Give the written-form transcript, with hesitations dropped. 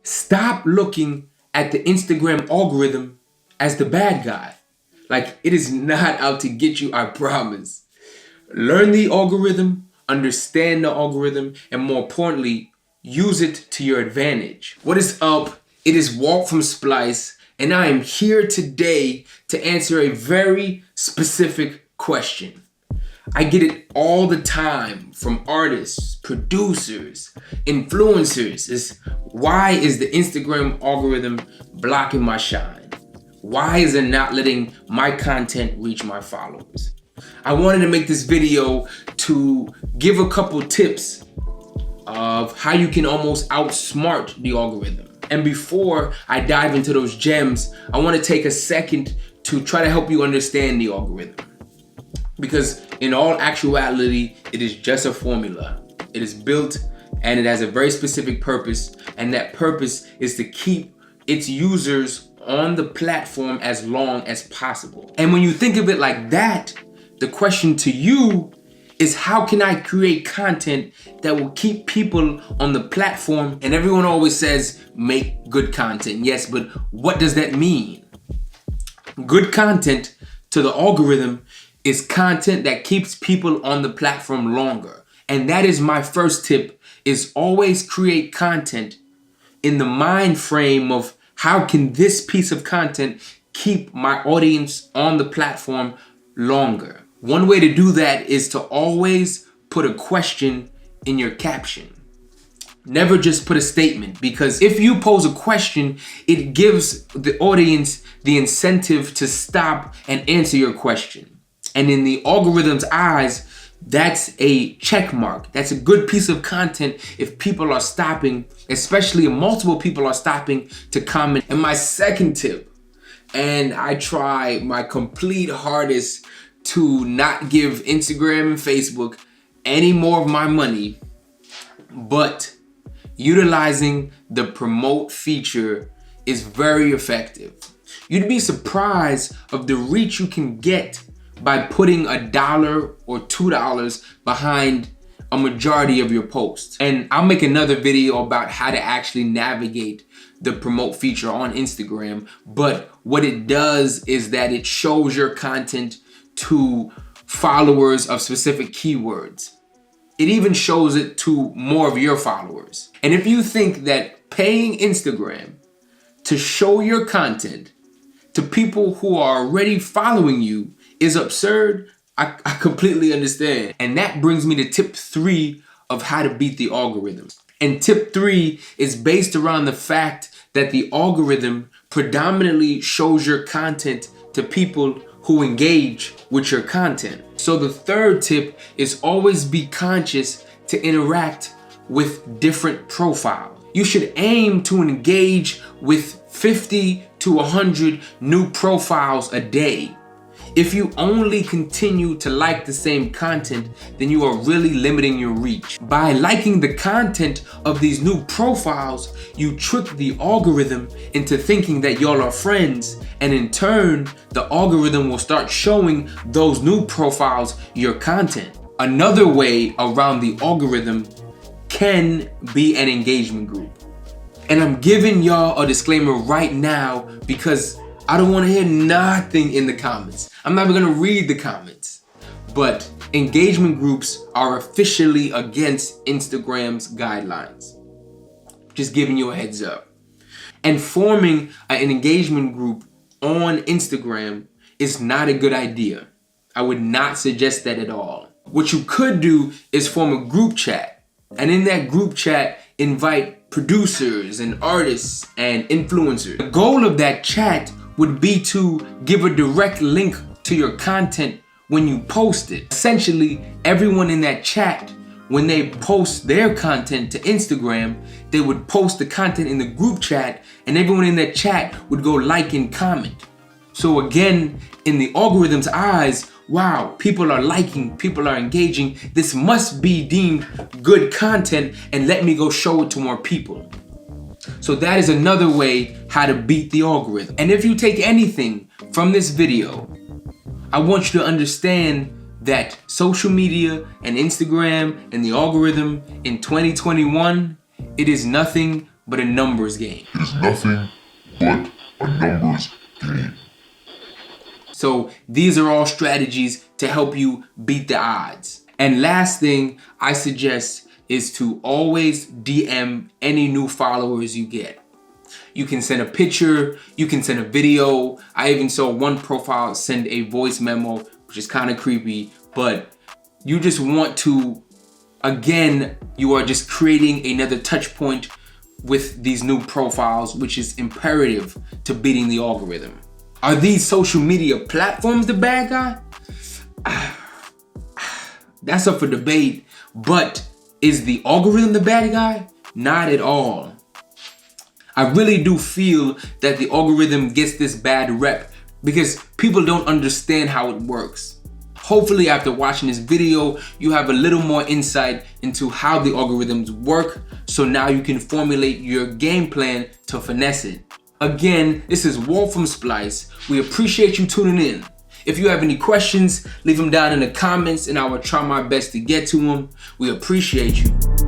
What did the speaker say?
Stop looking at the Instagram algorithm as the bad guy. Like, it is not out to get you, I promise. Learn the algorithm, understand the algorithm, and more importantly, use it to your advantage. What is up? It is Walt from Splice, and I am here today to answer a very specific question. I get it all the time from artists, producers, influencers. Why is the Instagram algorithm blocking my shine? Why is it not letting my content reach my followers? I wanted to make this video to give a couple tips of how you can almost outsmart the algorithm. And before I dive into those gems, I want to take a second to try to help you understand the algorithm. Because in all actuality, it is just a formula. It is built and it has a very specific purpose, and that purpose is to keep its users on the platform as long as possible. And when you think of it like that, the question to you is, how can I create content that will keep people on the platform? And everyone always says, make good content. Yes, but what does that mean? Good content to the algorithm is content that keeps people on the platform longer. And that is my first tip, is always create content in the mind frame of, how can this piece of content keep my audience on the platform longer? One way to do that is to always put a question in your caption. Never just put a statement, because if you pose a question, it gives the audience the incentive to stop and answer your question. And in the algorithm's eyes, that's a check mark. That's a good piece of content if people are stopping, especially if multiple people are stopping to comment. And my second tip, and I try my complete hardest to not give Instagram and Facebook any more of my money, but utilizing the promote feature is very effective. You'd be surprised of the reach you can get by putting $1 or $2 behind a majority of your posts. And I'll make another video about how to actually navigate the promote feature on Instagram. But what it does is that it shows your content to followers of specific keywords. It even shows it to more of your followers. And if you think that paying Instagram to show your content to people who are already following you is absurd, I completely understand. And that brings me to tip 3 of how to beat the algorithm. And tip 3 is based around the fact that the algorithm predominantly shows your content to people who engage with your content. So the third tip is always be conscious to interact with different profiles. You should aim to engage with 50 to 100 new profiles a day. If you only continue to like the same content, then you are really limiting your reach. By liking the content of these new profiles, you trick the algorithm into thinking that y'all are friends, and in turn, the algorithm will start showing those new profiles your content. Another way around the algorithm can be an engagement group. And I'm giving y'all a disclaimer right now because I don't want to hear nothing in the comments. I'm not even going to read the comments. But engagement groups are officially against Instagram's guidelines. Just giving you a heads up. And forming an engagement group on Instagram is not a good idea. I would not suggest that at all. What you could do is form a group chat. And in that group chat, invite producers and artists and influencers. The goal of that chat would be to give a direct link to your content when you post it. Essentially, everyone in that chat, when they post their content to Instagram, they would post the content in the group chat, and everyone in that chat would go like and comment. So again, in the algorithm's eyes, wow, people are liking, people are engaging, this must be deemed good content, and let me go show it to more people. So that is another way how to beat the algorithm. And if you take anything from this video, I want you to understand that social media and Instagram and the algorithm in 2021, it is nothing but a numbers game. It is nothing but a numbers game. So these are all strategies to help you beat the odds. And last thing I suggest is to always DM any new followers you get. You can send a picture, you can send a video. I even saw one profile send a voice memo, which is kind of creepy, but you just want to, again, you are just creating another touch point with these new profiles, which is imperative to beating the algorithm. Are these social media platforms the bad guy? That's up for debate, but is the algorithm the bad guy? Not at all. I really do feel that the algorithm gets this bad rep because people don't understand how it works. Hopefully after watching this video, you have a little more insight into how the algorithms work, so now you can formulate your game plan to finesse it. Again, this is Walt from Splice. We appreciate you tuning in. If you have any questions, leave them down in the comments and I will try my best to get to them. We appreciate you.